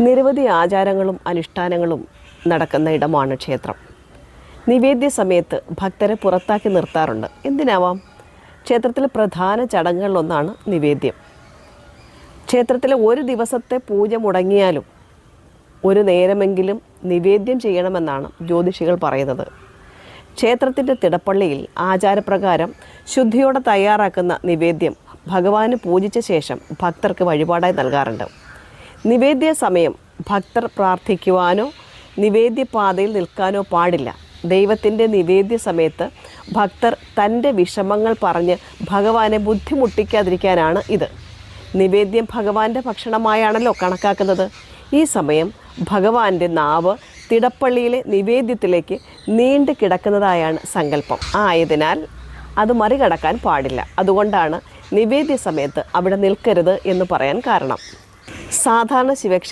നിരവധി ആചാരങ്ങളും അനുഷ്ഠാനങ്ങളും നടക്കുന്ന ഇടമാണ് ക്ഷേത്രം. നിവേദ്യ സമയത്ത് ഭക്തരെ പുറത്താക്കി നിർത്താറുണ്ട്. എന്തിനാവാം? ക്ഷേത്രത്തിലെ പ്രധാന ചടങ്ങുകളിലൊന്നാണ് നിവേദ്യം. ക്ഷേത്രത്തിലെ ഒരു ദിവസത്തെ പൂജ മുടങ്ങിയാലും ഒരു നേരമെങ്കിലും നിവേദ്യം ചെയ്യണമെന്നാണ് ജ്യോതിഷികൾ പറയുന്നത്. ക്ഷേത്രത്തിൻ്റെ തിടപ്പള്ളിയിൽ ആചാരപ്രകാരം ശുദ്ധിയോടെ തയ്യാറാക്കുന്ന നിവേദ്യം ഭഗവാന് പൂജിച്ച ശേഷം ഭക്തർക്ക് വഴിപാടായി നൽകാറുണ്ട്. നിവേദ്യ സമയം ഭക്തർ പ്രാർത്ഥിക്കുവാനോ നിവേദ്യപാതയിൽ നിൽക്കാനോ പാടില്ല. ദൈവത്തിൻ്റെ നിവേദ്യ സമയത്ത് ഭക്തർ തൻ്റെ വിഷമങ്ങൾ പറഞ്ഞ് ഭഗവാനെ ബുദ്ധിമുട്ടിക്കാതിരിക്കാനാണ് ഇത്. നിവേദ്യം ഭഗവാന്റെ ഭക്ഷണമായാണല്ലോ കണക്കാക്കുന്നത്. ഈ സമയം ഭഗവാന്റെ നാവ് തിടപ്പള്ളിയിലെ നിവേദ്യത്തിലേക്ക് നീണ്ടു കിടക്കുന്നതായാണ് സങ്കല്പം. ആയതിനാൽ അത് മറികടക്കാൻ പാടില്ല. അതുകൊണ്ടാണ് നിവേദ്യ സമയത്ത് അവിടെ നിൽക്കരുത് എന്ന് പറയാൻ കാരണം. സാധാരണ ശിവക്ഷേത്രം